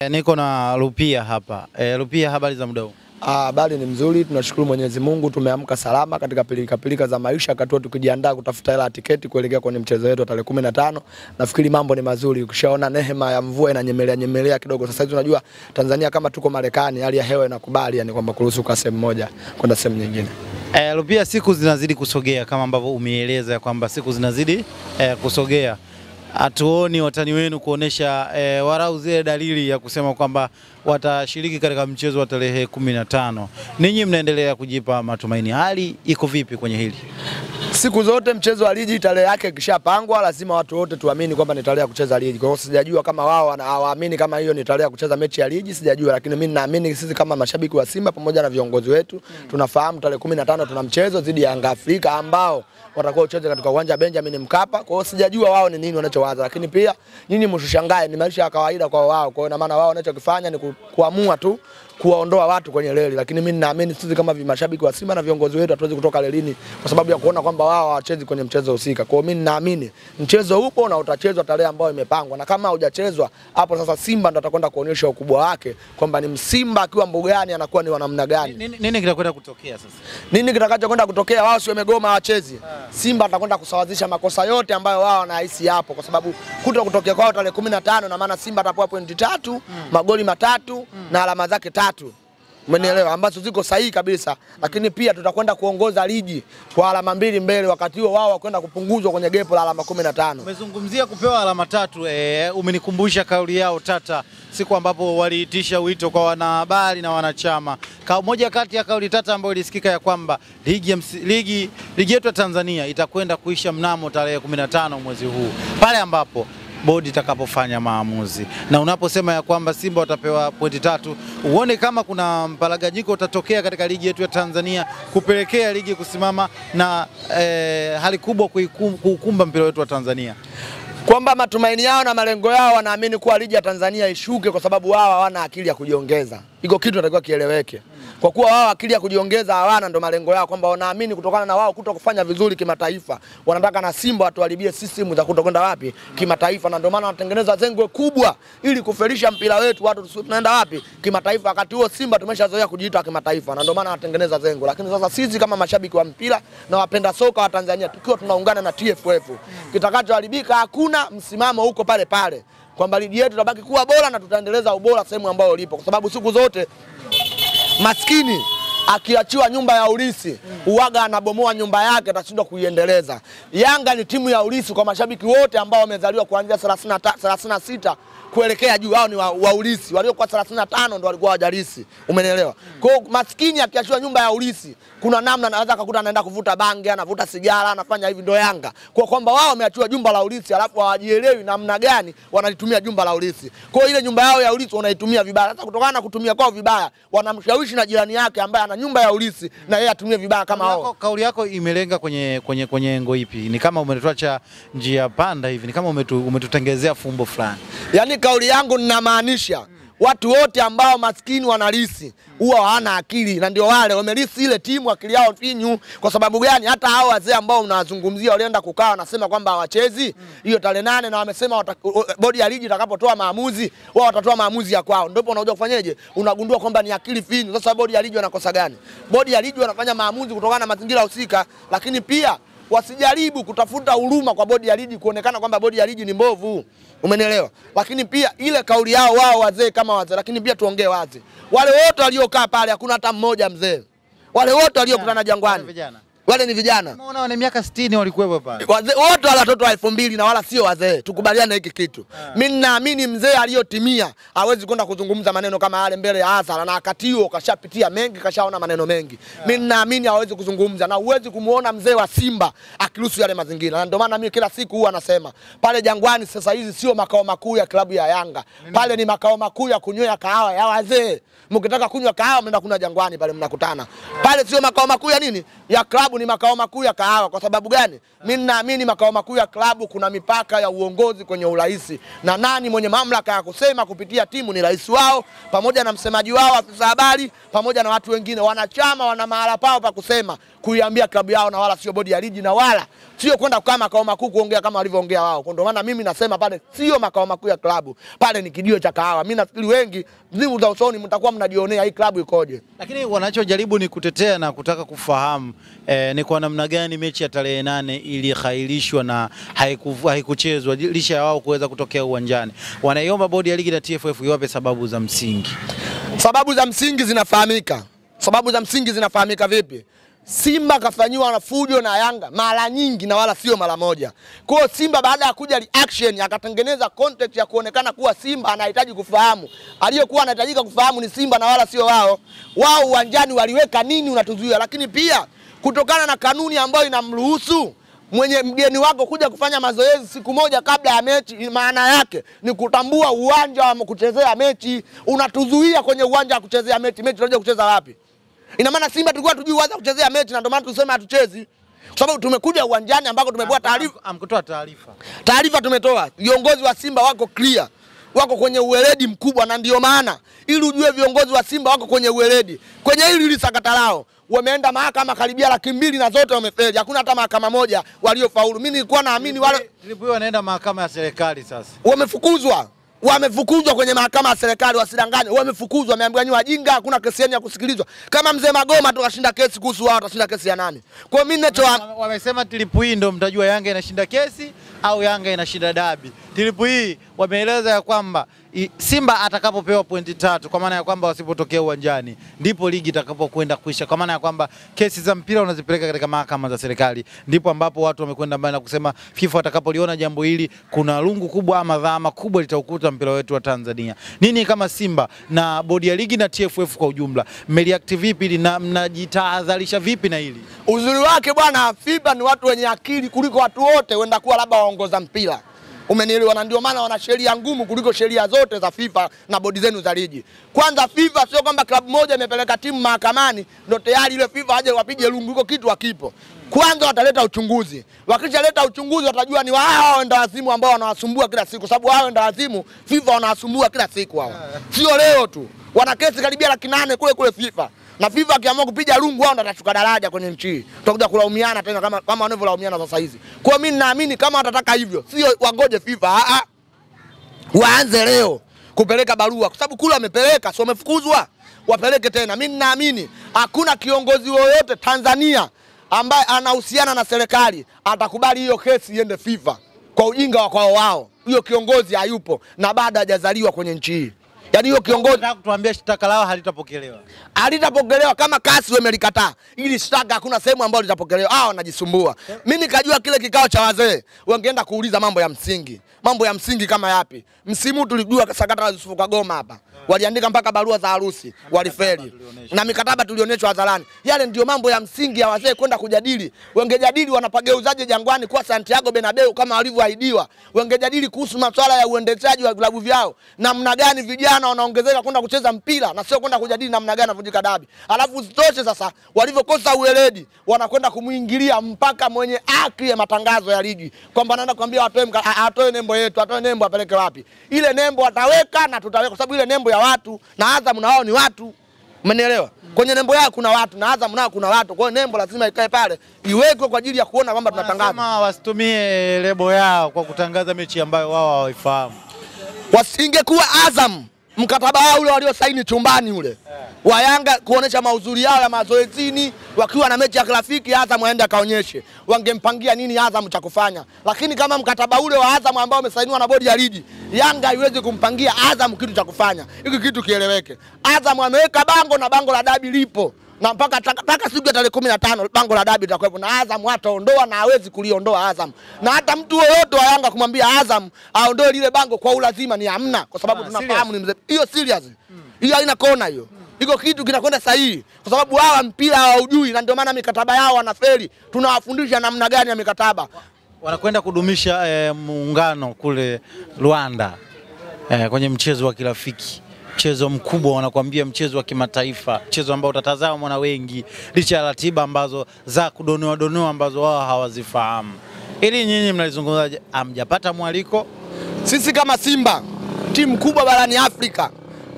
Niko na Rupia hapa. Rupia, habari za muda huu? Habari ni mzuri, tunashukuru Mwenyezi Mungu, tumeamka salama katika pilika za maisha katua tukijiandaa kutafuta hela tiketi kuelekea kwenye mchezo wetu tarehe 15. Nafikiri mambo ni mazuri. Ukishaona neema ya mvua inanyemelea kidogo. Sasa hivi unajua Tanzania kama tuko Marekani, hali ya hewa inakubali yani kwamba kuruhusu kwa sehemu moja kwenda sehemu nyingine. Rupia, siku zinazidi kusogea kama ambavyo umeeleza kwamba siku zinazidi kusogea. Hatuoni watani wenu kuonesha warau zile dalili ya kusema kwamba watashiriki katika mchezo wa tarehe 15. Ninyi mnaendelea kujipa matumaini. Hali iko vipi kwenye hili? Siku zote mchezo wa ligi tarehe yake kishapangwa, lazima watu wote tuamini kwamba ni tarehe ya kucheza ligi. Kwa hiyo sijajua kama wao hawaamini kama hiyo ni tarehe ya kucheza mechi ya ligi, sijajua, lakini mimi naamini sisi kama mashabiki wa Simba pamoja na viongozi wetu tunafahamu tarehe 15 tuna mchezo dhidi ya Yanga Afrika ambao watakuwa ucheze katika uwanja Benjamin Mkapa. Kwa hiyo sijajua wao ni nini wanachowaza, lakini pia nyinyi msishangae, ni maisha ya kawaida kwa wao. Kwa hiyo na maana wao wanachokifanya ni kuamua tu kuwaondoa watu kwenye reli, lakini mimi naamini sisi kama mashabiki wa Simba na viongozi wetu hatuwezi kutoka relini kwa sababu ya kuona kwamba wao hawachezi kwenye mchezo husika. Kwa hiyo mimi naamini mchezo upo na utachezwa tarehe ambayo imepangwa, na kama hujachezwa hapo sasa Simba ndo atakwenda kuonyesha ukubwa wake kwamba ni Simba akiwa mbugani anakuwa ni wa namna gani. Nini kitakwenda kutokea sasa? Nini kitakachokwenda kutokea? Wao sio wamegoma wachezi. Simba atakwenda kusawazisha makosa yote ambayo wao wanahisi hapo, kwa sababu kutokea kwao tarehe 15 na maana Simba atapoa pointi 3, magoli 3 na alama zake 3. Umenielewa, ambazo ziko sahihi kabisa, lakini pia tutakwenda kuongoza ligi kwa alama 2 mbele, wakati huo wao wakwenda kupunguzwa kwenye gepo la alama 15. Umezungumzia kupewa alama 3, umenikumbusha kauli yao tata siku ambapo waliitisha wito kwa wanahabari na wanachama. Moja kati ya kauli tata ambayo ilisikika ya kwamba ligi yetu ya Tanzania itakwenda kuisha mnamo tarehe 15 mwezi huu, pale ambapo bodi itakapofanya maamuzi. Na unaposema ya kwamba Simba watapewa pointi 3, uone kama kuna mpalaganyiko utatokea katika ligi yetu ya Tanzania kupelekea ligi kusimama na hali kubwa kuukumba mpira wetu wa Tanzania. Kwamba matumaini yao na malengo yao wanaamini kuwa ligi ya Tanzania ishuke kwa sababu wao hawana akili ya kujiongeza. Iko kitu natakiwa kieleweke. Kwa kuwa wao akili ya kujiongeza hawana, ndo malengo yao, kwamba wanaamini kutokana na wao kutokufanya vizuri kimataifa wanataka na Simba watuharibie system za kutokwenda wapi kimataifa, na ndio maana wanatengeneza zengwe kubwa ili kufelisha mpira wetu, watu tunaenda wapi kimataifa, wakati huo Simba tumeshazoea kujiita kimataifa, na ndio maana wanatengeneza zengwe. Lakini sasa sisi kama mashabiki wa mpira na wapenda soka wa Tanzania tukiwa tunaungana na TFF, kitakachoharibika hakuna, msimamo huko pale pale kwamba ligi yetu itabaki kuwa bora na tutaendeleza ubora sehemu ambayo lipo, kwa sababu siku zote maskini akiachiwa nyumba ya ulisi uwaga anabomoa nyumba yake, atashindwa kuiendeleza. Yanga ni timu ya ulisi kwa mashabiki wote ambao wamezaliwa kuanzia 36 kuelekea juu, hao ni wa ulisi. Waliokuwa 35 ndo walikuwa wajalisi, umenielewa? Kwa maskini akiachiwa nyumba ya ulisi, kuna namna anaweza kukuta anaenda kuvuta bangi, anavuta sigara, anafanya hivi, ndo Yanga. Kwa kwamba wao wameachiwa jumba la ulisi alafu hawajielewi namna gani wanalitumia jumba la ulisi. Kwa ile nyumba yao ya ulisi wanaitumia vibaya. Sasa kutokana na kutumia kwao vibaya, wanamshawishi na jirani yake ambaye ana nyumba ya ulisi na yeye atumie vibaya kama wao. Kauli yako imelenga kwenye engo ipi? Ni kama umetuacha njia panda hivi, ni kama umetutengezea fumbo fulani. Yaani kauli yangu ninamaanisha watu wote ambao maskini wanalisi huwa hawana akili, na ndio wale wamelisi ile timu akili yao finyu. Kwa sababu gani? Hata hao wazee ambao mnawazungumzia walienda kukaa wanasema kwamba hawachezi hiyo tarehe 8, na wamesema bodi ya ligi itakapotoa maamuzi wao watatoa maamuzi ya kwao, ndipo unakuja kufanyaje, unagundua kwamba ni akili finyu. Sasa bodi ya ligi wanakosa gani? Bodi ya ligi wanafanya maamuzi kutokana na mazingira husika, lakini pia wasijaribu kutafuta huruma kwa bodi ya ligi kuonekana kwamba bodi ya ligi ni mbovu, umenielewa? Lakini pia ile kauli yao wao wazee kama wazee, lakini pia tuongee wazi, wale wote waliokaa pale hakuna hata mmoja mzee. Wale wote waliokutana Jangwani wale ni vijana. Unaona wana miaka 60 walikuwepo pale. Wazee wote wale watoto wa 2000 na wala sio wazee. Tukubaliane hiki kitu. Mimi naamini mzee aliyotimia hawezi kwenda kuzungumza maneno kama yale mbele ya hadhara, na wakati huo kashapitia mengi, kashaona maneno mengi. Mimi naamini hawezi kuzungumza, na uwezi kumuona mzee wa Simba akiruhusu yale mazingira. Na ndio maana mimi kila siku huwa nasema pale Jangwani sasa hizi sio makao makuu ya klabu ya Yanga. Pale ni makao makuu ya kunywea kahawa ya wazee. Mkitaka kunywa kahawa mnaenda kuna Jangwani pale mnakutana. Pale sio makao makuu ya nini? Ya klabu, ni makao makuu ya kahawa. Kwa sababu gani? Mimi naamini makao makuu ya klabu kuna mipaka ya uongozi kwenye uraisi, na nani mwenye mamlaka ya kusema kupitia timu ni rais wao pamoja na msemaji wao, afisa habari, pamoja na watu wengine. Wanachama wana mahala pao pa kusema kuiambia klabu yao, na wala sio bodi ya ligi, na wala sio kwenda kukaa makao makuu kuongea kama walivyoongea wao. Ndio maana mimi nasema pale sio makao makuu ya klabu, pale ni kidio cha kahawa. Mimi nafikiri wengi mzimu za usoni mtakuwa mnajionea hii klabu ikoje. Lakini wanachojaribu ni kutetea na kutaka kufahamu ni kwa namna gani mechi ya tarehe 8 ilihairishwa na haikuchezwa licha ya wao kuweza kutokea uwanjani. Wanaiomba bodi ya ligi na TFF iwape sababu za msingi. Sababu za msingi zinafahamika. Sababu za msingi zinafahamika vipi? Simba kafanywa na fujo na Yanga mara nyingi na wala sio mara moja. Kwa hiyo Simba baada ya kuja reaction akatengeneza context ya kuonekana kuwa Simba anahitaji kufahamu. Aliyokuwa anahitajika kufahamu ni Simba na wala sio wao. Wao uwanjani waliweka nini unatuzuia, lakini pia kutokana na kanuni ambayo inamruhusu mwenye mgeni wako kuja kufanya mazoezi siku moja kabla ya mechi, maana yake ni kutambua uwanja wa kuchezea mechi. Unatuzuia kwenye uwanja wa kuchezea mechi. Mechi tunajua kucheza wapi? Ina maana Simba tulikuwa tujui uwanja kuchezea mechi na ndio maana tuseme hatuchezi. Kwa sababu tumekuja uwanjani ambako tumepewa taarifa. Amkutoa taarifa. Taarifa tumetoa. Viongozi wa Simba wako clear. Wako kwenye uweledi mkubwa na ndio maana ili ujue viongozi wa Simba wako kwenye uweledi. Kwenye hili sakata lao wameenda mahakama karibia 200,000 na zote wamefeli. Hakuna hata mahakama moja waliofaulu. Mimi nilikuwa naamini wale Tilipui wanaenda mahakama ya serikali sasa. Wamefukuzwa. Wamefukuzwa kwenye mahakama ya serikali, wasidanganye. Wamefukuzwa, wameambiwa nyinyi wajinga, hakuna kesi yenu ya kusikilizwa. Kama mzee Magoma tukashinda kesi kuhusu wao, atashinda kesi ya nani? Kwa hiyo mimi ninacho wamesema Tilipui ndio mtajua Yanga inashinda kesi au Yanga inashinda dabi. Tilipui wameeleza ya kwamba Simba atakapopewa pointi 3 kwa maana ya kwamba wasipotokea uwanjani ndipo ligi itakapokwenda kuisha, kwa maana ya kwamba kesi za mpira unazipeleka katika mahakama za serikali, ndipo ambapo watu wamekwenda mbali na kusema FIFA atakapoliona jambo hili kuna lungu kubwa ama dhama kubwa litaukuta mpira wetu wa Tanzania. Nini kama Simba na bodi ya ligi na TFF kwa ujumla mmereact vipi na mnajitahadharisha vipi na hili? Uzuri wake bwana, FIFA ni watu wenye akili kuliko watu wote wenda kuwa labda waongoza mpira. Umenielewa? Na ndio maana wana sheria ngumu kuliko sheria zote za FIFA na bodi zenu za ligi. Kwanza FIFA sio kwamba klabu moja imepeleka timu mahakamani ndio tayari ile FIFA aje wapige lungu, iko kitu hakipo. Kwanza wataleta uchunguzi. Wakishaleta uchunguzi watajua ni wao wenda wazimu ambao wanawasumbua kila siku, sababu wao wenda wazimu FIFA wanawasumbua kila siku hao. Sio leo tu. Wana kesi karibia 800 kule FIFA. Na FIFA akiamua kupiga lungu wao ndo atashuka daraja kwenye nchi. Tutakuja kulaumiana tena kama wanavyolaumiana sasa hizi. Kwa mimi ninaamini kama watataka hivyo, sio wangoje FIFA, waanze leo kupeleka barua, kwa sababu kule wamepeleka, sio wamefukuzwa, wapeleke tena. Mimi ninaamini hakuna kiongozi yoyote Tanzania ambaye anahusiana na serikali atakubali hiyo kesi iende FIFA kwa ujinga wa kwao wao. Hiyo kiongozi hayupo na bado hajazaliwa kwenye nchi hii. Yaani hiyo kiongozi nataka kutuambia shtaka lao halitapokelewa. Halitapokelewa kama kasi wamelikataa. Ili shtaka hakuna sehemu ambayo litapokelewa. Wanajisumbua. Mimi nikajua kile kikao cha wazee wangeenda kuuliza mambo ya msingi. Mambo ya msingi kama yapi? Msimu tulijua sakata la Yusufu Kagoma hapa. Waliandika mpaka barua za harusi, walifeli. Na mikataba tulionyeshwa hadharani. Yale ndio mambo ya msingi ya wazee kwenda kujadili. Wangejadili wanapageuzaje Jangwani kwa Santiago Bernabeu kama walivyoahidiwa. Wangejadili kuhusu masuala ya uendeshaji wa vilabu vyao. Namna gani vijana wanaongezeka kwenda kucheza mpira na sio kwenda kujadili namna gani avunjika dabi. Alafu zitoshe sasa walivyokosa ueledi wanakwenda kumuingilia mpaka mwenye haki ya matangazo ya ligi. Kwamba anaenda kuambia atoe nembo yetu, atoe nembo apeleke wapi. Ile nembo ataweka na tutaweka kwa sababu ile nembo ya watu na Azam na wao ni watu. Umenielewa? Kwenye nembo yao kuna watu na Azam nao kuna watu. Kwa hiyo nembo lazima ikae pale, iwekwe kwa ajili ya kuona kwamba tunatangaza. Kama wasitumie lebo yao kwa kutangaza mechi ambayo wao hawaifahamu. Wasingekuwa Azam mkataba wao ule waliosaini chumbani ule. Wa Yanga kuonesha mauzuri yao ya mazoezini wakiwa na mechi ya kirafiki, Azam aende kaonyeshe. Wangempangia nini Azam cha kufanya. Lakini kama mkataba ule wa Azam ambao umesainiwa na bodi ya ligi, Yanga haiwezi kumpangia Azam kitu cha kufanya. Hiki kitu kieleweke. Azam ameweka bango na bango la dabi lipo. Na mpaka siku ya tarehe 15 bango la dabi litakuwepo na Azam hataondoa na hawezi kuliondoa Azam. Na hata mtu yoyote wa Yanga kumwambia Azam aondoe lile bango kwa ulazima ni hamna, kwa sababu tunafahamu ni mzee. Hiyo serious. Hiyo haina kona hiyo. Iko kitu kinakwenda sahihi kwa sababu hawa mpira hawaujui na ndio maana mikataba yao wanafeli. Tunawafundisha namna gani ya mikataba. Wanakwenda kudumisha muungano kule Rwanda kwenye mchezo wa kirafiki. Mchezo mkubwa, wanakuambia mchezo wa kimataifa, mchezo ambao utatazamwa na wengi licha ya ratiba ambazo za kudonoa ambazo wao hawazifahamu. Ili nyinyi mnalizungumzaje? Hamjapata mwaliko? Sisi kama Simba, timu kubwa barani Afrika,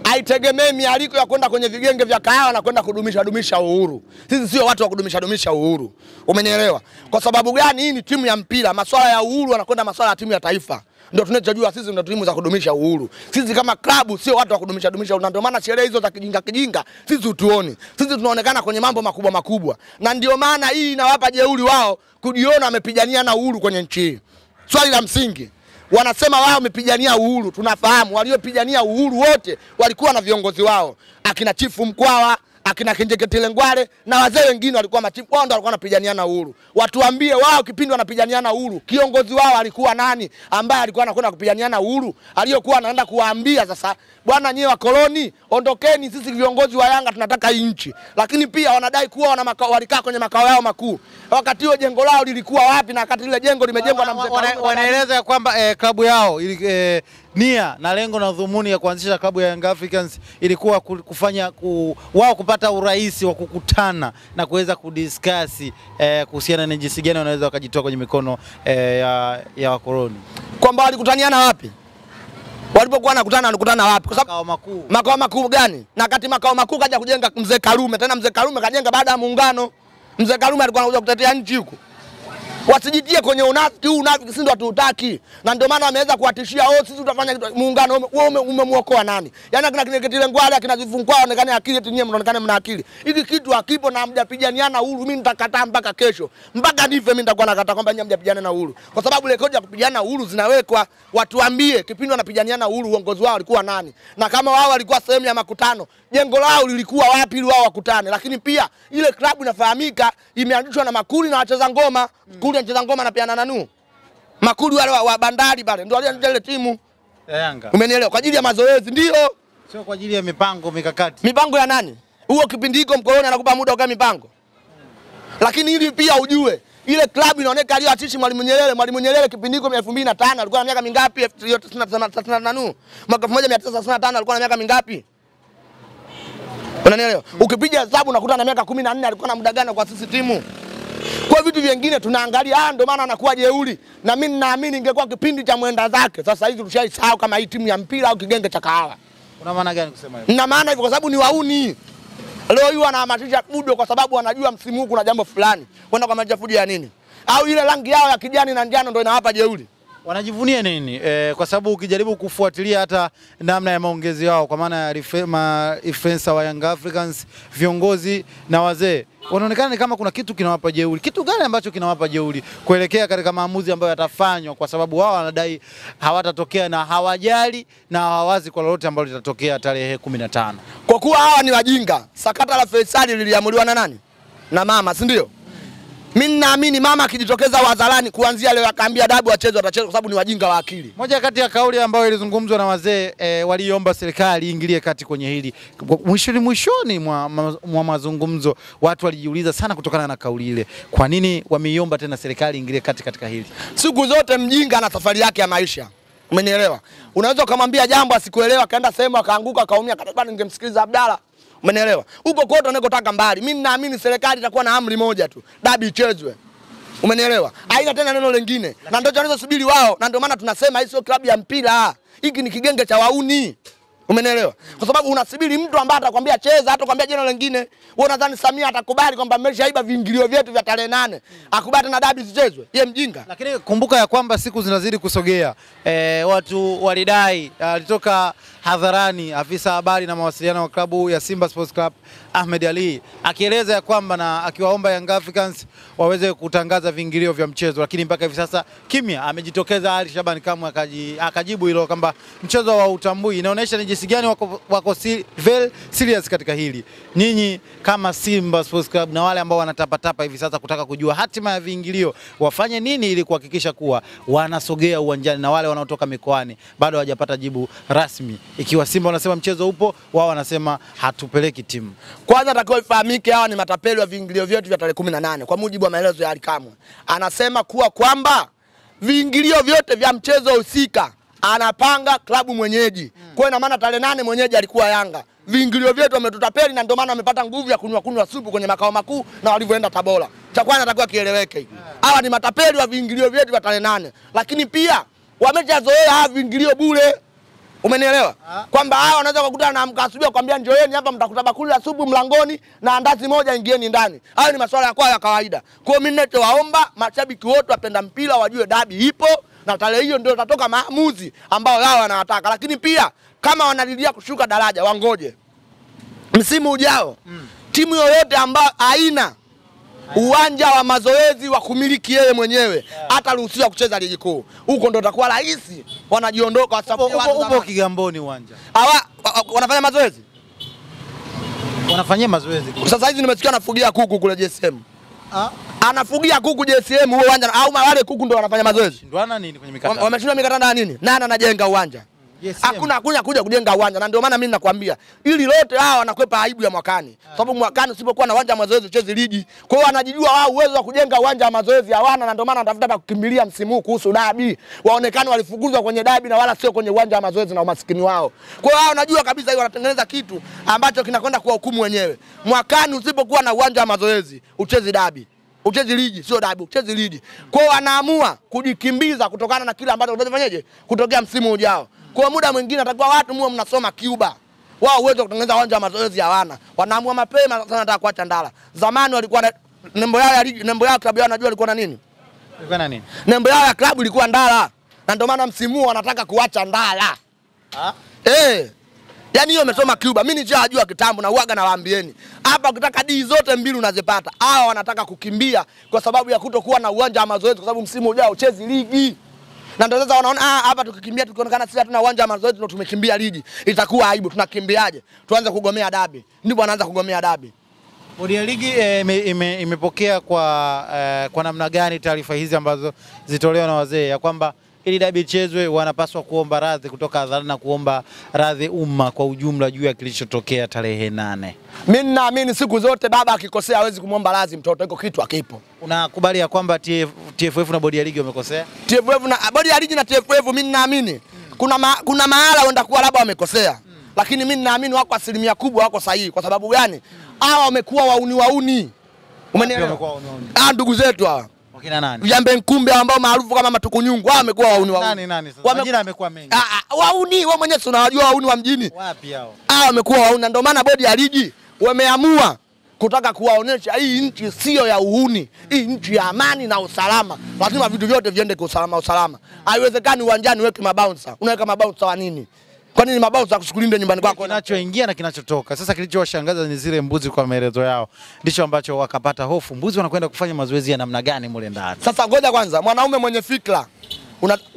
haitegemei mialiko ya kwenda kwenye vigenge vya kahawa na kwenda kudumisha uhuru. Sisi sio watu wa kudumisha uhuru. Umenielewa? Kwa sababu gani? Hii ni timu ya mpira. Masuala ya uhuru yanakwenda masuala ya timu ya taifa. Ndio tunachojua sisi, ndio timu za kudumisha uhuru. Sisi kama klabu sio watu wa kudumisha uhuru. Ndio maana sherehe hizo za kijinga sisi utuoni. Sisi tunaonekana kwenye mambo makubwa. Na ndio maana hii inawapa jeuri wao kujiona wamepigania na uhuru kwenye nchi hii. Swali la msingi, wanasema wao wamepigania uhuru. Tunafahamu waliopigania uhuru wote walikuwa na viongozi wao. Akina Chifu Mkwawa, akina Kinjeketile Ngwale na wazee wengine walikuwa machifu. Wao ndio walikuwa wanapigania uhuru. Watuambie wao kipindi wanapigania uhuru, kiongozi wao alikuwa nani ambaye alikuwa anakwenda kupigania uhuru? Aliyokuwa anaenda kuwaambia sasa, bwana nyewe wakoloni, ondokeni, sisi viongozi wa Yanga tunataka nchi. Lakini pia wanadai kuwa walikaa kwenye makao yao makuu. Wakati huo jengo lao lilikuwa wapi? Na wakati ile jengo limejengwa na mzee Karume. Wanaeleza kwamba klabu yao nia na lengo na dhumuni ya kuanzisha klabu ya Young Africans ilikuwa kufanya wao kupata urahisi wa kukutana na kuweza kudiscuss kuhusiana na jinsi gani wanaweza wakajitoa kwenye mikono ya wakoloni. Kwamba walikutaniana wapi? Walipokuwa wanakutana wapi? Kwa sababu makao makuu gani? Na kati makao makuu kaja kujenga mzee Karume. Tena mzee Karume kajenga baada ya muungano. Mzee Karume alikuwa anakuja kutetea nchi huko. Wasijitie kwenye unafiki huu, unafiki sisi ndio hatutaki. Na ndio maana wameweza kuwatishia, sisi tutafanya muungano. Wewe umemuokoa nani? Yaani akina Kinjeketile Ngwale, akina Chifu Mkwawa waonekane akili, eti nyinyi mnaonekana mna akili. Hiki kitu hakipo na hamjapiganiana uhuru. Mimi nitakataa mpaka kesho. Mpaka nife mimi nitakuwa nakataa kwamba nyinyi hamjapigana uhuru. Kwa sababu rekodi ya kupigana uhuru zinawekwa. Watuambie kipindi wanapigania uhuru uongozi wao walikuwa nani? Na kama wao walikuwa sehemu ya makutano, jengo lao lilikuwa wapi ili wao wakutane? Lakini pia ile klabu inafahamika imeanzishwa na Makuli na wacheza ngoma. Kuli anacheza ngoma na pia Nanu. Makuli wale wa Bandari pale ndio walianzisha ile timu ya Yanga. Umenielewa? Kwa ajili ya mazoezi ndio. Sio kwa ajili ya mipango mikakati. Mipango ya nani? Huo kipindi hiko mkoloni anakupa muda ukae mipango. Lakini ili pia ujue ile klabu inaoneka aliyoatishi Mwalimu Nyerere. Mwalimu Nyerere kipindi hiko 2005 alikuwa na miaka mingapi? 1935. Mwaka 1935 alikuwa na miaka mingapi? Unanielewa? Ukipiga hesabu unakuta na miaka 14 alikuwa na muda gani kwa sisi timu? Kwa vitu vingine tunaangalia, ndio maana anakuwa jeuri. Na mimi naamini ingekuwa kipindi cha mwenda zake. Sasa hivi tushaisahau kama hii timu ya mpira au kigenge cha kahawa. Una maana gani kusema hivyo? Nina maana hivyo kwa sababu ni wauni. Leo hii wanahamasisha fujo kwa sababu wanajua msimu huu kuna jambo fulani. Kwenda kwa maji fujo ya nini? Au ile rangi yao ya kijani na njano ndio inawapa jeuri. Wanajivunia nini? Kwa sababu ukijaribu kufuatilia hata namna ya maongezi yao kwa maana ya influencer wa Young Africans, viongozi na wazee, wanaonekana ni kama kuna kitu kinawapa jeuri. Kitu gani ambacho kinawapa jeuri kuelekea katika maamuzi ambayo yatafanywa, kwa sababu wao wanadai hawatatokea na hawajali na hawawazi kwa lolote ambalo litatokea tarehe 15. Kwa kuwa hawa ni wajinga. Sakata la Faisal liliamuliwa na nani? Na mama, si ndio? Mimi naamini mama akijitokeza hadharani kuanzia leo akaambia dabu wacheze watacheza kwa sababu ni wajinga wa akili. Moja kati ya kauli ambayo ilizungumzwa na wazee waliomba serikali iingilie kati kwenye hili. Mwishoni mwa mazungumzo watu walijiuliza sana kutokana na kauli ile. Kwa nini wameiomba tena serikali iingilie kati katika hili? Siku zote mjinga na safari yake ya maisha. Umenielewa? Unaweza kumwambia jambo asikuelewa, kaenda sehemu akaanguka akaumia, kama ningemsikiliza Abdalla. Umenielewa? Huko kote unakotaka mbali. Mimi naamini serikali itakuwa na amri moja tu. Dabi ichezwe. Umenielewa? Haina tena neno lingine. Na ndio tunachosubiri wao. Na ndio maana tunasema hii sio klabu ya mpira. Hiki ni kigenge cha wauni. Umenielewa? Kwa sababu unasubiri mtu ambaye atakwambia cheza, hata kwambia jina lingine. Wewe unadhani Samia atakubali kwamba mmeshaiba viingilio vyetu vya tarehe 8? Akubali na dabi zichezwe? Yeye mjinga. Lakini kumbuka ya kwamba siku zinazidi kusogea. Watu walidai, alitoka hadharani afisa habari na mawasiliano wa klabu ya Simba Sports Club Ahmed Ali akieleza ya kwamba na akiwaomba Young Africans waweze kutangaza viingilio vya mchezo, lakini mpaka hivi sasa kimya. Amejitokeza Ali Shaban Kamwe akajibu hilo kwamba mchezo wa utambui. Inaonyesha ni jinsi gani wako very serious katika hili. Nyinyi kama Simba Sports Club na wale ambao wanatapatapa hivi sasa kutaka kujua hatima ya viingilio, wafanye nini ili kuhakikisha kuwa wanasogea uwanjani, na wale wanaotoka mikoani bado hawajapata jibu rasmi. Ikiwa Simba wanasema mchezo upo, wao wanasema hatupeleki timu. Kwanza takiwa ifahamike hawa ni matapeli wa viingilio vyetu vya tarehe 18 kwa mujibu wa maelezo ya Ali Kamwe. Anasema kwamba viingilio vyote vya mchezo husika anapanga klabu mwenyeji. Kwa ina maana tarehe 8 mwenyeji alikuwa Yanga. Viingilio vyetu wametutapeli na ndio maana wamepata nguvu ya kunywa supu kwenye makao makuu na walivyoenda Tabora. Cha kwanza takiwa kieleweke hiki. Hawa ni matapeli wa viingilio vyetu vya tarehe 8. Lakini pia wameshazoea hawa viingilio bure. Umenielewa? Kwamba hao wanaweza kukutana na mkasubia kwambia njoeni hapa mtakuta bakuli la supu mlangoni na andazi moja ingieni ndani. Hayo ni masuala ya kawaida. Kwa hiyo mimi ninachowaomba mashabiki wote wapenda mpira wajue dabi ipo na tarehe hiyo ndio tutatoka maamuzi ambao wao wanataka. Lakini pia kama wanalilia kushuka daraja wangoje. Msimu ujao timu yoyote ambayo haina uwanja wa mazoezi wa kumiliki yeye mwenyewe hata ruhusiwa kucheza ligi kuu. Huko ndo itakuwa rahisi wanajiondoka kwa sababu upo Kigamboni uwanja. Wanafanya mazoezi. Wanafanyia mazoezi. Sasa hizi nimesikia anafugia kuku kule JSM. Anafugia kuku JSM huo uwanja au wale kuku ndo wanafanya mazoezi. Shindwana nini kwenye mikataba? Wameshindwa mikataba nini? Nani anajenga uwanja? Hakuna kuja kujenga uwanja na ndio maana mimi nakwambia ili lote hao wanakwepa aibu ya mwakani. Sababu mwakani usipokuwa na uwanja wa mazoezi ucheze ligi. Kwa hiyo wanajijua wao uwezo wa kujenga uwanja wa mazoezi hawana na ndio maana wanatafuta pa kukimbilia msimu huu kuhusu dabi. Waonekane walifukuzwa kwenye dabi na wala sio kwenye uwanja wa mazoezi na umaskini wao. Kwa hiyo hao wanajua kabisa hiyo wanatengeneza kitu ambacho kinakwenda kuwahukumu wenyewe. Mwakani usipokuwa na uwanja wa mazoezi ucheze dabi. Uchezi ligi, sio dabi, uchezi ligi. Kwa hiyo wanaamua kujikimbiza kutokana na kile ambacho watafanyaje kutokea msimu ujao. Kwa muda mwingine atakuwa watu mwe mnasoma Cuba. Wao uwezo kutengeneza uwanja wa mazoezi hawana. Wanaamua mapema sasa nataka kuacha ndala. Zamani walikuwa na nembo yao ya ligi, nembo yao klabu yao najua ilikuwa na nini? Ilikuwa na nini? Nembo yao ya klabu ilikuwa ndala. Na ndio maana msimu huu wanataka kuacha ndala. Yaani hiyo umesoma Cuba. Mimi nishajua kitambo na uaga nawaambieni. Hapa ukitaka dii zote mbili unazipata. Hao wanataka kukimbia kwa sababu ya kutokuwa na uwanja wa mazoezi kwa sababu msimu ujao uchezi ligi. Na ndio sasa wanaona hapa tukikimbia tukionekana sisi hatuna uwanja wa mazoezi ndio tumekimbia ligi. Itakuwa aibu, tunakimbiaje? Tuanze kugomea dabi. Ndipo anaanza kugomea dabi. Bodi ya ligi imepokea kwa namna gani taarifa hizi ambazo zitolewa na wazee ya kwamba ili dabi ichezwe wanapaswa kuomba radhi kutoka hadharani na kuomba radhi umma kwa ujumla juu ya kilichotokea tarehe 8. Mimi naamini siku zote baba akikosea hawezi kumwomba radhi mtoto, iko kitu akipo. Unakubali ya kwamba TFF na bodi ya ligi wamekosea? TFF na bodi ya ligi na TFF mimi naamini kuna mahala wenda kuwa labda wamekosea. Lakini mimi naamini wako asilimia kubwa wako sahihi kwa sababu gani? Hawa wamekuwa wauni. Umenielewa? Ndugu zetu hawa. Wakina nani? Vijambe Nkumbe ambao maarufu kama Matukunyungu, wao wamekuwa wauni. Nani sasa? Majina yamekuwa mengi. Wauni, wewe mwenyewe unawajua wauni wa mjini. Wapi hao? Wamekuwa wauni ndio maana bodi ya ligi wameamua kutaka kuwaonesha hii nchi sio ya uhuni. Hii nchi ya amani na usalama. Lazima vitu vyote viende kwa usalama. Haiwezekani uwanjani uweke mabouncer. Unaweka mabouncer wa nini? Kwa nini mabouncer kusikulinde nyumbani kwako? Kinachoingia na kinachotoka. Sasa kilichowashangaza ni zile mbuzi kwa maelezo yao. Ndicho ambacho wakapata hofu. Mbuzi wanakwenda kufanya mazoezi ya namna gani mule ndani? Sasa ngoja kwanza, mwanaume mwenye fikra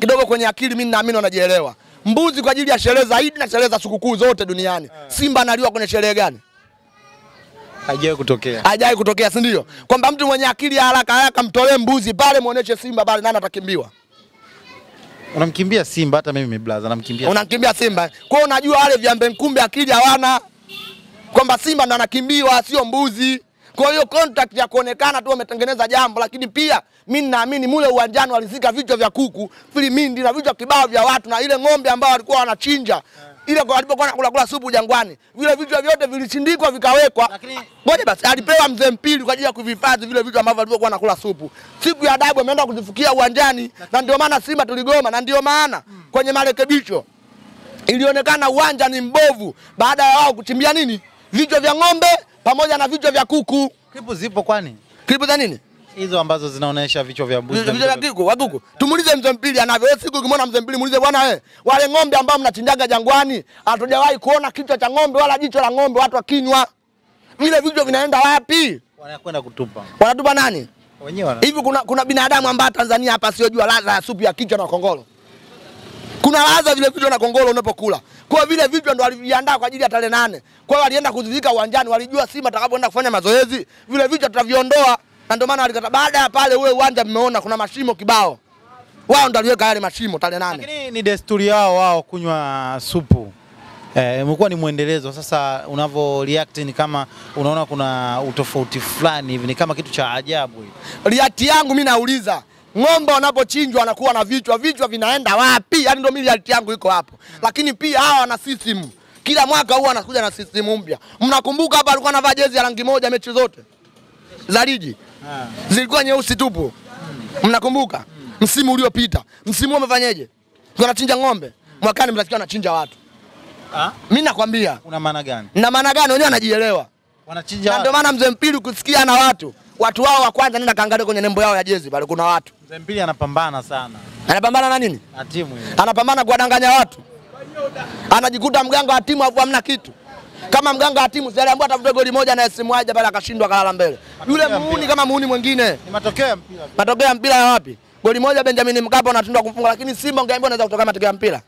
kidogo kwenye akili mimi naamini wanajielewa. Mbuzi kwa ajili ya sherehe zaidi na sherehe za sikukuu zote duniani. Simba analiwa kwenye sherehe gani? Haijawahi kutokea, si ndio? Kwamba mtu mwenye akili ya haraka mtolee mbuzi pale muoneshe Simba pale nani atakimbiwa. Unamkimbia Simba, hata mimi blaza namkimbia. Unamkimbia Simba. Kwa hiyo unajua wale Vijambe Nkumbe akili hawana. Kwamba Simba ndo anakimbiwa sio mbuzi. Kwa hiyo contract ya kuonekana tu wametengeneza jambo, lakini pia mimi naamini mule uwanjani walizika vichwa vya kuku, filimindi na vichwa kibao vya watu na ile ng'ombe ambao walikuwa wanachinja. Ile kwa walipokuwa kula supu Jangwani, vile vichwa vyote vilishindikwa vikawekwa. Ngoja basi alipewa mzee Mpili kwa ajili ya kuhifadhi vile vichwa ambavyo walikuwa wanakula supu. Siku ya adabu ameenda kuzifukia uwanjani na ndio maana Simba tuligoma na ndio maana kwenye marekebisho ilionekana uwanja ni mbovu baada ya wao kuchimbia nini? Vichwa vya ng'ombe pamoja na vichwa vya kuku. Klipu zipo kwani? Klipu za nini? Hizo ambazo zinaonesha vichwa vya mbuzi. Vichwa vya kuku, wakuku. Tumulize mzee Mpili anavyo. Siku ukimwona mzee Mpili muulize bwana wale ng'ombe ambao mnachinjaga Jangwani, hatujawahi kuona kichwa cha ng'ombe wala jicho la ng'ombe watu wakinywa. Vile vichwa vinaenda wapi? Wanakwenda kutupa. Wanatupa nani? Wenyewe. Hivi kuna binadamu ambaye Tanzania hapa siojua ladha ya supu ya kichwa na kongolo. Kuna ladha vile vichwa na kongolo unapokula. Kwa vile vichwa ndo waliviandaa kwa ajili ya tarehe 8. Kwa hiyo walienda kuzivika uwanjani, walijua Simba atakapoenda kufanya mazoezi, vile vichwa tutaviondoa. Na ndio maana walikata baada ya pale ule uwanja mmeona kuna mashimo kibao. Wao ndo waliweka yale mashimo tarehe 8. Lakini ni desturi yao wao kunywa supu. Imekuwa ni muendelezo. Sasa unavyo react ni kama unaona kuna utofauti fulani hivi, ni kama kitu cha ajabu hivi. React yangu mimi nauliza, ng'ombe wanapochinjwa wanakuwa na vichwa vinaenda wapi? Yaani ndio react yangu iko hapo. Lakini pia hawa wana system. Kila mwaka huwa anakuja na system mpya. Mnakumbuka hapa alikuwa anavaa jezi ya rangi moja mechi zote za ligi. Zilikuwa nyeusi tupu. Mnakumbuka? Msimu uliopita. Msimu umefanyaje? Wanachinja ng'ombe. mwakani mtasikia wanachinja watu. Mimi nakwambia. Una maana gani? Na maana gani wenyewe wanajielewa. Wanachinja watu. Ndio maana Mzee Mpili kusikia na watu wao wa kwanza nenda kaangalia kwenye nembo yao ya jezi pale kuna watu. Mzee Mpili anapambana sana. Anapambana na nini? Na timu hiyo. Anapambana kuwadanganya watu. Anajikuta mganga wa timu hapo hamna kitu. Kama mganga wa timu aliambiwa atafute goli moja na SM Alger pale akashindwa kalala mbele. Yule muuni kama muuni mwingine. Ni matokeo ya mpira. Matokeo ya mpira ya wapi? Goli moja Benjamin Mkapa unatundwa kufunga, lakini Simba ungeambiwa unaweza kutoka matokeo ya mpira.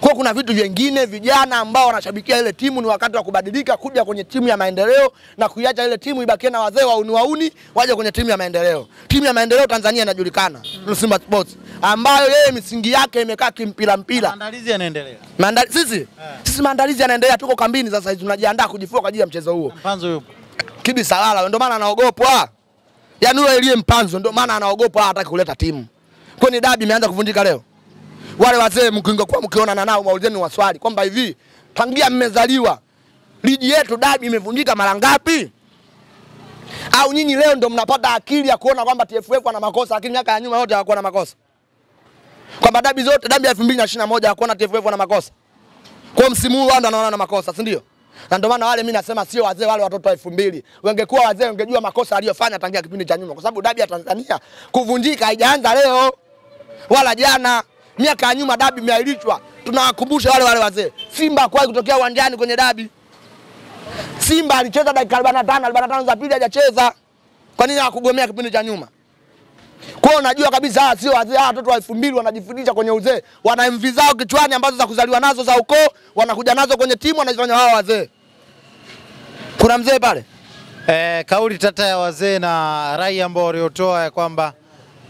Kwa kuna vitu vingine vijana ambao wanashabikia ile timu ni wakati wa kubadilika kuja kwenye timu ya maendeleo na kuiacha ile timu ibakie na wazee wauni waje kwenye timu ya maendeleo. Timu ya maendeleo Tanzania inajulikana, Simba Sports, ambayo yeye misingi yake imekaa kimpira mpira. Maandalizi yanaendelea. Sisi maandalizi yanaendelea, tuko kambini sasa hivi tunajiandaa kujifua kwa ajili ya mchezo huo. Mpanzo yupo. Kibi Salala ndio maana anaogopwa. Yaani yule Elie Mpanzo ndio maana anaogopwa hataki kuleta timu. Kwani dabi imeanza kuvunjika leo? Wale wazee mkingekuwa mkiona nao maulizeni waswali kwamba hivi tangia mmezaliwa ligi yetu dabi imevunjika mara ngapi? Au nyinyi leo ndio mnapata akili ya kuona kwamba TFF ana makosa lakini miaka ya nyuma yote hakuwa na makosa? Kwamba dabi zote dabi ya 2021 hakuwa TFF ana makosa. Kwa msimu huu wao anaona na makosa, si ndio? Na ndio maana wale mimi nasema sio wazee wale watoto wa 2000. Wangekuwa wazee wangejua makosa aliyofanya tangia kipindi cha nyuma kwa sababu dabi ya Tanzania kuvunjika haijaanza leo wala jana. Miaka ya nyuma dabi imeahirishwa. Tunawakumbusha wale wazee. Simba hakuwahi kutokea uwanjani kwenye dabi. Simba alicheza dakika 45 za pili hajacheza. Kwa nini hawakugomea kipindi cha nyuma? Kwa unajua kabisa sio wazee watoto wa 2000 wanajifundisha kwenye uzee. Wana MV zao kichwani ambazo za kuzaliwa nazo za ukoo, wanakuja nazo kwenye timu wanazifanya hao wazee. Kuna mzee pale? Kauli tata ya wazee na rai ambao waliotoa ya kwamba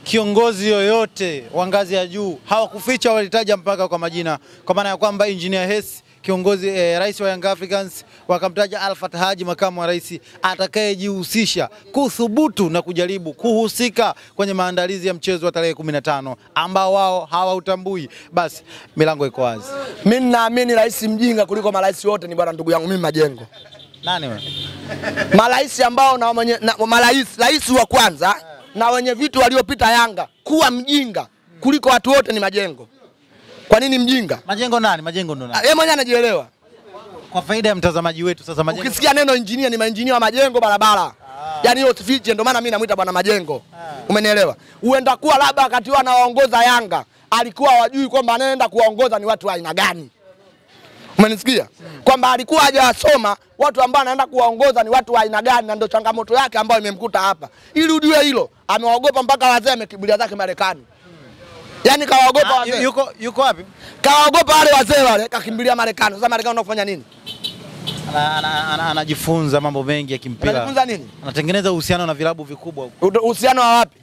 kiongozi yoyote wa ngazi ya juu hawakuficha, walitaja mpaka kwa majina, kwa maana ya kwamba Engineer Hersi kiongozi rais wa Young Africans, wakamtaja Alfat Haji makamu wa rais atakayejihusisha kuthubutu na kujaribu kuhusika kwenye maandalizi ya mchezo wa tarehe 15 ambao wao hawautambui. Basi milango iko wazi. Mimi naamini rais mjinga kuliko marais wote ni bwana ndugu yangu mimi Majengo. Nani wewe? Marais ambao rais wa kwanza na wenye vitu waliopita Yanga kuwa mjinga kuliko watu wote ni Majengo. Kwa nini mjinga? Majengo nani? Majengo ndo nani? Yeye mwenyewe anajielewa. Kwa faida ya mtazamaji wetu sasa Majengo. Ukisikia neno engineer ni maengineer wa Majengo barabara. Yaani hiyo tifiche ndio maana mimi namuita bwana Majengo. Umenielewa? Huenda kuwa labda wakati anaongoza Yanga alikuwa hajui kwamba anaenda kuwaongoza ni watu wa aina gani. Umenisikia? Kwamba alikuwa hajasoma watu ambao anaenda kuwaongoza ni watu wa aina gani, na ndio changamoto yake ambayo imemkuta hapa. Ili ujue hilo, amewaogopa mpaka wazee amekibilia zake Marekani. Yaani kawaogopa wazee. Yuko wapi? Kawaogopa wale wazee wale, kakimbilia Marekani. Sasa Marekani unafanya nini? Anajifunza mambo mengi ya kimpira. Anajifunza nini? Anatengeneza uhusiano na vilabu vikubwa huko. Uhusiano wa wapi?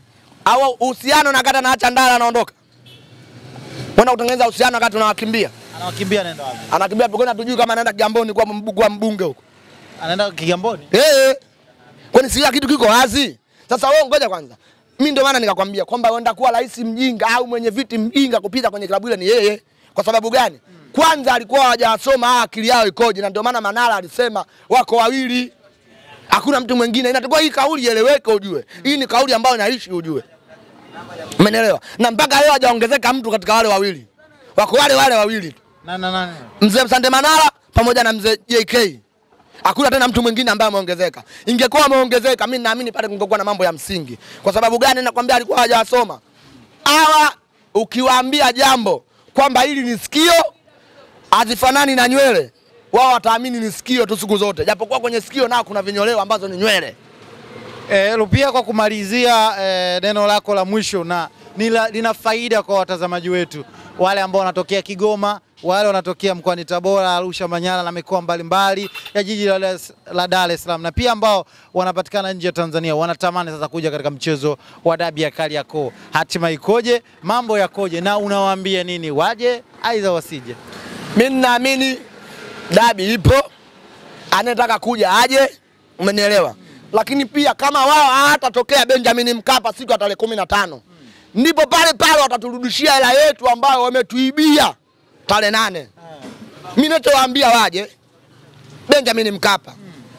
Au uhusiano na kata naacha Ndala anaondoka? Wana kutengeneza uhusiano wakati tunawakimbia. Anawakimbia anaenda wapi? Anakimbia pekoni, hatujui kama anaenda Kigamboni kwa mbunge huko. Anaenda Kigamboni? Kwani si kitu kiko wazi? Sasa wewe ngoja kwanza. Mimi ndio maana nikakwambia kwamba wenda kuwa rais mjinga au mwenye viti mjinga kupita kwenye klabu ile ni yeye. Kwa sababu gani? Kwanza alikuwa hajasoma akili yao ikoje, na ndio maana Manara alisema wako wawili. Hakuna mtu mwingine. Inatakiwa hii kauli ieleweke ujue. Hii ni kauli ambayo inaishi ujue. Umeelewa? Na mpaka leo hajaongezeka mtu katika wale wawili. Wako wale wawili tu. Nani? Mzee Sande Manara pamoja na mzee JK. Hakuna tena mtu mwingine ambaye ameongezeka. Ingekuwa ameongezeka mimi naamini pale kungekuwa na mambo ya msingi. Kwa sababu gani? Nakwambia alikuwa hajasoma. Hawa ukiwaambia jambo kwamba hili ni sikio hazifanani na nywele, wao wataamini ni sikio tu siku zote. Japokuwa kwenye sikio nao kuna vinyoleo ambazo ni nywele. Rupia, kwa kumalizia neno lako la mwisho na lina faida kwa watazamaji wetu wale ambao wanatokea Kigoma, wale wanatokea mkoani Tabora, Arusha, Manyara na mikoa mbalimbali ya jiji la Dar es Salaam, na pia ambao wanapatikana nje ya Tanzania wanatamani sasa kuja katika mchezo wa dabi ya Kariakoo. Hatima ikoje? Mambo yakoje? Na unawaambia nini? Waje aidha wasije? Mimi naamini dabi ipo. Anataka kuja aje. Umenielewa? Lakini pia kama wao hatatokea Benjamin Mkapa siku ya tarehe 15, ndipo pale wataturudishia hela yetu ambayo wametuibia tarehe 8. Mimi nitawaambia waje Benjamin Mkapa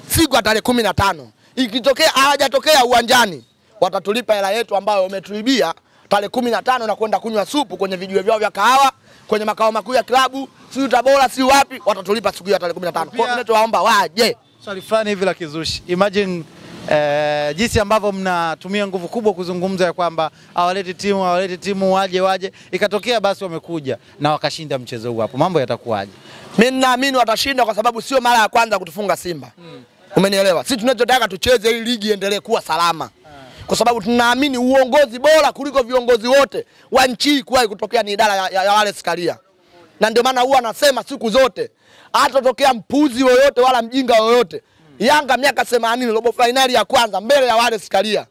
siku ya tarehe 15. Ikitokea hawajatokea uwanjani, watatulipa hela yetu ambayo wametuibia tarehe 15 na kwenda kunywa supu kwenye vijiwe vyao vya kahawa, kwenye makao makuu ya klabu, si Tabora, si wapi, watatulipa siku ya tarehe 15. Kwa hiyo tunaomba waje. Swali fulani hivi la kizushi. Imagine jinsi ambavyo mnatumia nguvu kubwa kuzungumza ya kwamba hawaleti timu waje, ikatokea basi wamekuja na wakashinda mchezo huu, hapo mambo yatakuwaje? Mimi naamini watashinda kwa sababu sio mara ya kwanza kutufunga Simba. Umenielewa? Sisi tunachotaka tucheze hii ligi iendelee kuwa salama. Kwa sababu tunaamini uongozi bora kuliko viongozi wote wa nchi kuwahi kutokea ni idara ya Wallace Karia. Na ndio maana huwa anasema siku zote hata tokea mpuzi yoyote wala mjinga yoyote. Yanga miaka 80 robo finali ya kwanza mbele ya Wallace Karia.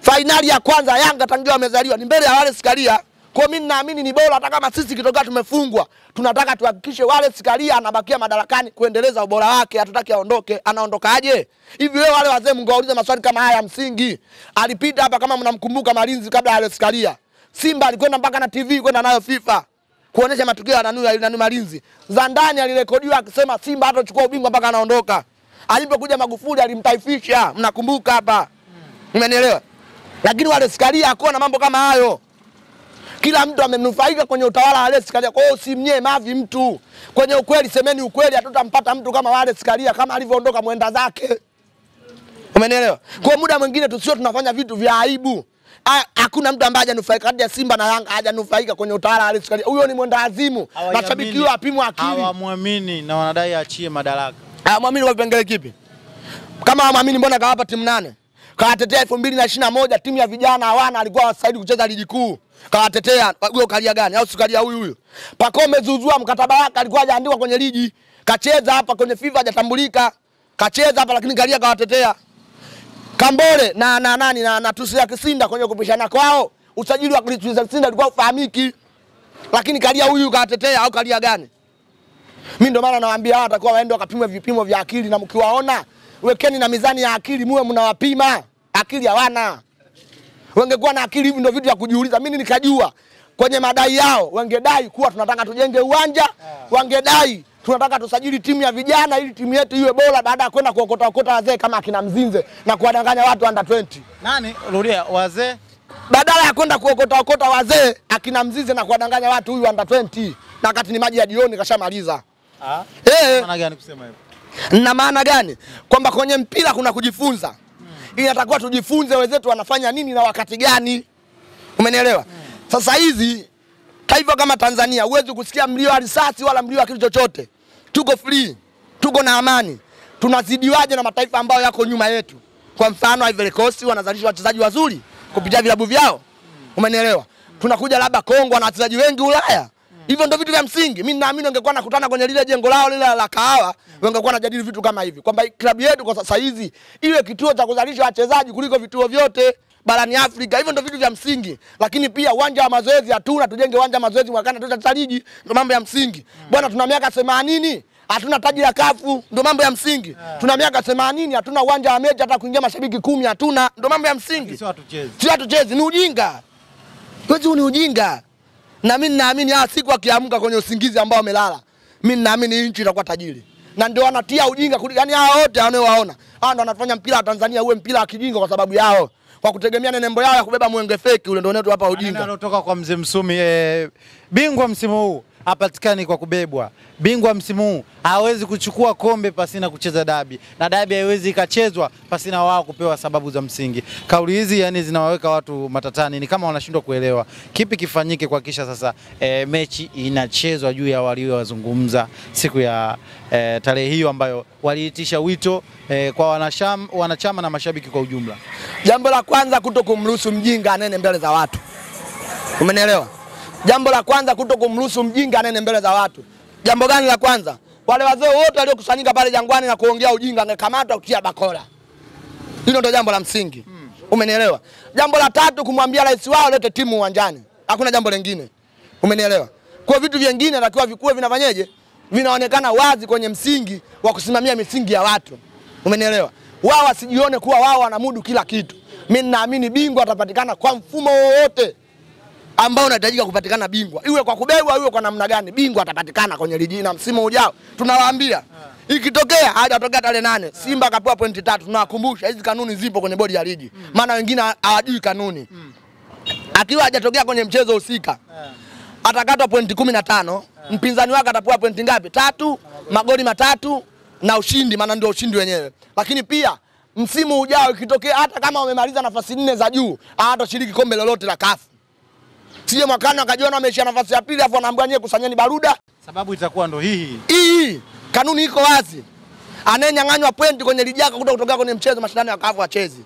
Finali ya kwanza Yanga tangia wamezaliwa ni mbele ya Wallace Karia. Kwa mimi naamini ni bora hata kama sisi kitokea tumefungwa. Tunataka tuhakikishe Wallace Karia anabakia madarakani kuendeleza ubora wake, hatutaki aondoke. Anaondokaje? Hivi leo wale wazee mngaulize maswali kama haya msingi. Alipita hapa kama mnamkumbuka Malinzi kabla ya Wallace Karia. Simba alikwenda mpaka na TV kwenda nayo FIFA kuonesha matukio ya nani Malinzi. Za ndani alirekodiwa akisema Simba hatochukua ubingwa mpaka anaondoka. Alipokuja Magufuli alimtaifisha, mnakumbuka hapa. Umenielewa? Lakini Wallace Karia hakuwa na mambo kama hayo. Kila mtu amenufaika kwenye utawala wa Wallace Karia. Kwa hiyo usimnyee mavi mtu. Kwenye ukweli semeni ukweli, hatutampata mtu kama Wallace Karia kama alivyoondoka mwenda zake. Umenielewa? Kwa muda mwingine tusio tunafanya vitu vya aibu. Hakuna mtu ambaye hajanufaika kati ya Simba na Yanga hajanufaika kwenye utawala wa Wallace Karia. Huyo ni mwenda azimu. Mashabiki wao apimwe akili. Hawamwamini na wanadai aachie madaraka. Hawamwamini kwa vipengele kipi? Kama hawamwamini mbona kawapa timu 8? Kawatetea 2021 timu ya vijana hawana alikuwa wasaidi kucheza ligi kuu. Kawatetea huyo Karia gani au Karia huyu. Pacome Zouzoua mkataba wake alikuwa hajaandikwa kwenye ligi. Kacheza hapa kwenye FIFA hajatambulika. Kacheza hapa lakini Karia kawatetea. Kambole na Tusia Kisinda kwenye kupishana kwao. Usajili wa Tusia Kisinda ulikuwa ufahamiki. Lakini Karia huyu kawatetea au Karia gani? Mimi ndio maana nawaambia hao watakuwa waende wakapimwe vipimo vya akili na mkiwaona wekeni na mizani ya akili muwe mnawapima. Akili hawana. Wangekuwa na akili hivi ndio vitu vya kujiuliza. Mimi nikajua kwenye madai yao wangedai kuwa tunataka tujenge uwanja, wangedai tunataka tusajili timu ya vijana ili timu yetu iwe bora baada ya kwenda kuokota wazee kama akina Mzinze na kuwadanganya watu under 20. Nani? Rudia, wazee? Badala ya kwenda kuokota wazee akina Mzinze na kuwadanganya watu huyu under 20 na wakati ni maji ya jioni kashamaliza. Maana gani kusema hivyo? Na maana gani? Kwamba kwenye mpira kuna kujifunza. Inatakiwa tujifunze wenzetu wanafanya nini na wakati gani. Umenielewa? Sasa hizi taifa kama Tanzania huwezi kusikia mlio wa risasi wala mlio wa kitu chochote. Tuko free, tuko na amani. Tunazidiwaje na mataifa ambayo yako nyuma yetu? Kwa mfano Ivory Coast wanazalisha wachezaji wazuri kupitia vilabu vyao. Umenielewa? Tunakuja labda Kongo na wachezaji wengi Ulaya. Hivyo ndio vitu vya msingi. Mimi naamini ungekuwa nakutana kwenye lile jengo lao lile la kahawa, ungekuwa najadili vitu kama hivi. Kwamba klabu yetu kwa sasa hizi iwe kituo cha kuzalisha wachezaji kuliko vituo vyote barani Afrika. Hivyo ndio vitu vya msingi. Lakini pia uwanja wa mazoezi hatuna, tujenge uwanja wa mazoezi mwakani tutacheza ligi, ndio mambo ya msingi. Bwana tuna miaka 80, hatuna taji la kafu, ndio mambo ya msingi. Tuna miaka 80, hatuna uwanja wa mechi hata kuingia mashabiki 10 hatuna, ndio mambo ya msingi. Sio hatuchezi. Sio hatuchezi, ni ujinga. Wewe ni ujinga. Na mimi naamini siku akiamka kwenye usingizi ambao amelala, mimi naamini nchi itakuwa tajiri. Na ndio wanatia ujinga yani hao wote wanaowaona. Hao ndio wanafanya mpira wa Tanzania uwe mpira wa kijinga kwa sababu yao. Kwa kutegemea nembo yao ya kubeba mwenge feki ule ndio unetu hapa ujinga. Anatoka kwa Mzee Msumi bingwa msimu huu hapatikani kwa kubebwa. Bingwa msimu huu hawezi kuchukua kombe pasina kucheza dabi. Na dabi haiwezi ikachezwa pasina wao kupewa sababu za msingi. Kauli hizi yani zinawaweka watu matatani, ni kama wanashindwa kuelewa. Kipi kifanyike kuhakikisha sasa mechi inachezwa juu ya waliowazungumza siku ya tarehe hiyo ambayo waliitisha wito kwa wanachama na mashabiki kwa ujumla. Jambo la kwanza kutokumruhusu mjinga anene mbele za watu. Umenielewa? Jambo la kwanza kutokumruhusu mjinga anene mbele za watu. Jambo gani la kwanza? Wale wazee wote waliokusanyika pale Jangwani na kuongea ujinga angekamatwa kutia bakora. Hilo ndio jambo la msingi. Umenielewa? Jambo la tatu kumwambia rais wao lete timu uwanjani. Hakuna jambo lingine. Umenielewa? Kwa vitu vingine natakiwa vikue vinafanyeje? Vinaonekana wazi kwenye msingi wa kusimamia misingi ya watu. Umenielewa? Wao wasijione kuwa wao wanamudu kila kitu. Mimi naamini bingwa atapatikana kwa mfumo wowote ambao unahitajika kupatikana bingwa. Iwe kwa kubebwa, iwe kwa namna gani, bingwa atapatikana kwenye ligi na msimu ujao. Tunawaambia ikitokea hajatokea tarehe 8, Simba kapewa pointi 3. Tunawakumbusha hizi kanuni zipo kwenye bodi ya ligi. Maana wengine hawajui kanuni. Akiwa hajatokea kwenye mchezo husika, atakatwa pointi 15, mpinzani wake atapewa pointi ngapi? 3, magoli 3 na ushindi, maana ndio ushindi wenyewe. Lakini pia msimu ujao ikitokea hata kama wamemaliza nafasi 4 za juu, hawatashiriki kombe lolote la CAF. Sije mwakani akajiona wameishia nafasi ya pili afu anaambiwa nyewe kusanyeni baruda. Sababu itakuwa ndo hii. Kanuni iko wazi. Anayenyang'anywa pointi kwenye ligi yake kutoka kwenye mchezo mashindano ya CAF achezi.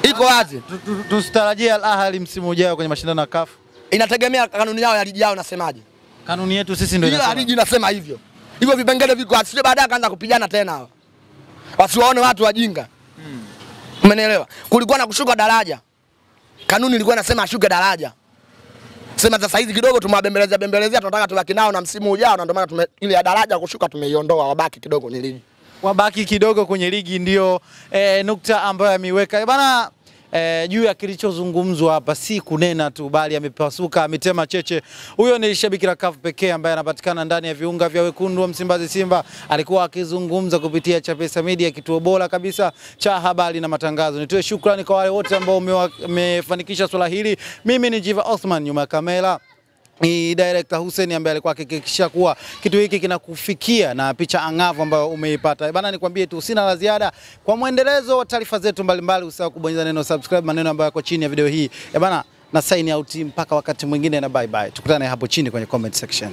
Iko wazi. Tusitarajie Al Ahly msimu ujao kwenye mashindano ya CAF. Inategemea kanuni yao ya ligi yao nasemaje. Kanuni yetu sisi ndio inasema. Ligi inasema hivyo. Hivyo vipengele viko asije baadaye akaanza kupigana tena hao. Wasiwaone watu wajinga. Umeelewa? Kulikuwa na kushuka daraja. Kanuni ilikuwa inasema ashuke daraja. Sema sasa hizi kidogo tumewabembelezea tunataka tubaki nao na msimu ujao, na ndio maana ile ya daraja kushuka tumeiondoa, wabaki kidogo kwenye ligi. Wabaki kidogo kwenye ligi ndio nukta ambayo ameiweka. Bana juu ya kilichozungumzwa hapa si kunena tu bali amepasuka, ametema cheche. Huyo ni shabiki la CAF pekee ambaye anapatikana ndani ya viunga vya wekundu wa Msimbazi Simba. Alikuwa akizungumza kupitia Chapesa Media, kituo bora kabisa cha habari na matangazo. Nitoe shukrani kwa wale wote ambao wamefanikisha swala hili. Mimi ni Jiva Osman, nyuma ya kamera ni director Hussein ambaye alikuwa akihakikisha kuwa kitu hiki kinakufikia na picha angavu ambayo umeipata. Bana nikwambie tu sina la ziada. Kwa muendelezo wa taarifa zetu mbalimbali usahau kubonyeza neno subscribe, maneno ambayo yako chini ya video hii. Bana na sign out mpaka wakati mwingine na bye bye. Tukutane hapo chini kwenye comment section.